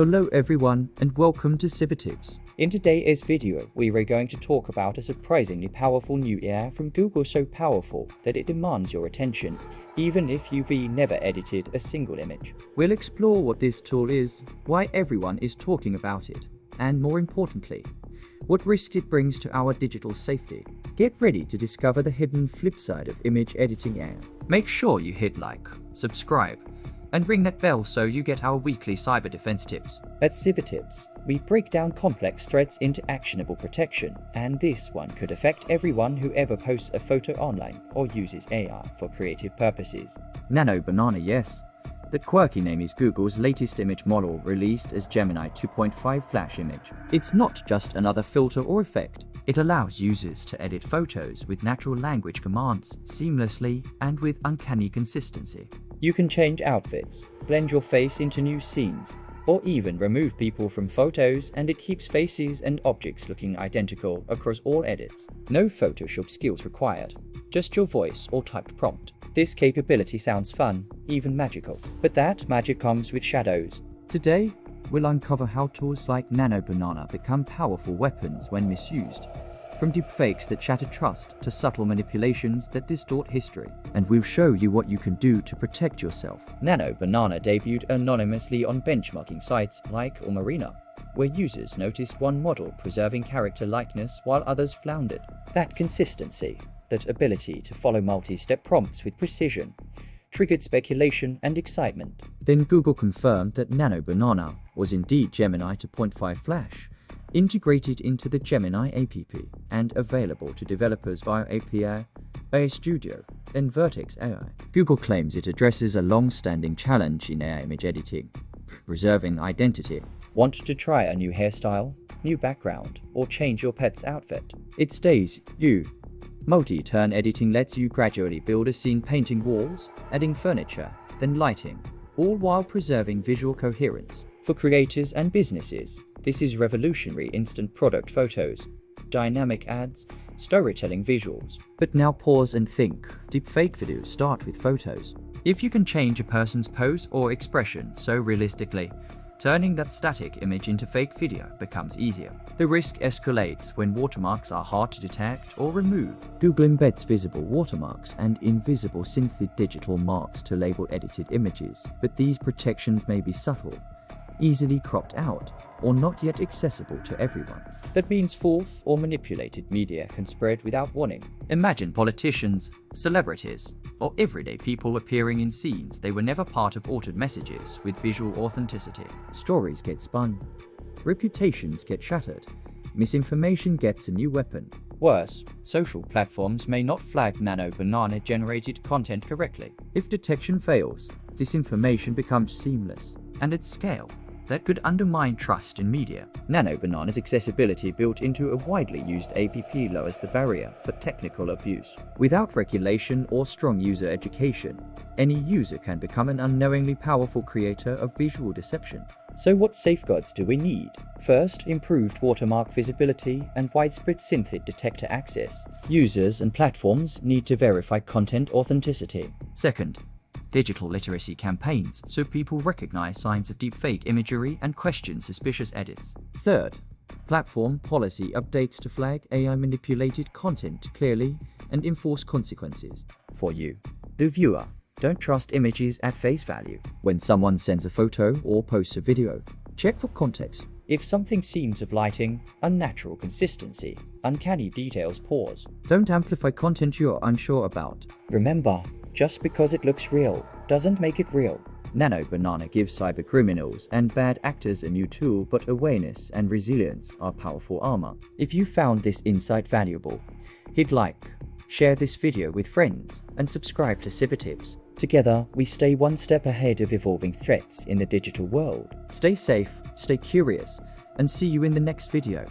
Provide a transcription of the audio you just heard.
Hello everyone and welcome to Cibertips. In today's video, we are going to talk about a surprisingly powerful new AI from Google, so powerful that it demands your attention, even if you've never edited a single image. We'll explore what this tool is, why everyone is talking about it, and more importantly, what risks it brings to our digital safety. Get ready to discover the hidden flip side of image editing AI. Make sure you hit like, subscribe, and ring that bell so you get our weekly cyber defense tips. At Cibertips, we break down complex threats into actionable protection, and this one could affect everyone who ever posts a photo online or uses AI for creative purposes. Nano Banana, yes. That quirky name is Google's latest image model released as Gemini 2.5 Flash image. It's not just another filter or effect. It allows users to edit photos with natural language commands seamlessly and with uncanny consistency. You can change outfits, blend your face into new scenes, or even remove people from photos, and it keeps faces and objects looking identical across all edits. No Photoshop skills required, just your voice or typed prompt. This capability sounds fun, even magical, but that magic comes with shadows. Today, we'll uncover how tools like Nano Banana become powerful weapons when misused, from deepfakes that shatter trust to subtle manipulations that distort history. And we'll show you what you can do to protect yourself. Nano Banana debuted anonymously on benchmarking sites like Marina, where users noticed one model preserving character likeness while others floundered. That consistency, that ability to follow multi-step prompts with precision, triggered speculation and excitement. Then Google confirmed that Nano Banana was indeed Gemini 2.5 Flash, integrated into the Gemini app and available to developers via API, AI Studio, and Vertex AI. Google claims it addresses a long-standing challenge in AI image editing, preserving identity. Want to try a new hairstyle, new background, or change your pet's outfit? It stays you. Multi-turn editing lets you gradually build a scene, painting walls, adding furniture, then lighting, all while preserving visual coherence. For creators and businesses, this is revolutionary instant product photos, dynamic ads, storytelling visuals. But now pause and think. Deepfake videos start with photos. If you can change a person's pose or expression so realistically, turning that static image into fake video becomes easier. The risk escalates when watermarks are hard to detect or remove. Google embeds visible watermarks and invisible synthetic digital marks to label edited images, but these protections may be subtle, easily cropped out, or not yet accessible to everyone. That means false or manipulated media can spread without warning. Imagine politicians, celebrities, or everyday people appearing in scenes they were never part of, altered messages with visual authenticity. Stories get spun, reputations get shattered, misinformation gets a new weapon. Worse, social platforms may not flag Nano Banana generated content correctly. If detection fails, disinformation becomes seamless, and at scale, that could undermine trust in media. Nano Banana's accessibility built into a widely used app lowers the barrier for technical abuse. Without regulation or strong user education, any user can become an unknowingly powerful creator of visual deception. So what safeguards do we need? First, improved watermark visibility and widespread synthetic detector access. Users and platforms need to verify content authenticity. Second, digital literacy campaigns so people recognize signs of deepfake imagery and question suspicious edits. Third, platform policy updates to flag AI manipulated content clearly and enforce consequences. For you, the viewer, don't trust images at face value. When someone sends a photo or posts a video, check for context. If something seems of lighting, unnatural consistency, uncanny details, pause. Don't amplify content you're unsure about. Remember, just because it looks real doesn't make it real. Nano Banana gives cybercriminals and bad actors a new tool, but awareness and resilience are powerful armor. If you found this insight valuable, hit like, share this video with friends, and subscribe to Cibertips. Together, we stay one step ahead of evolving threats in the digital world. Stay safe, stay curious, and see you in the next video.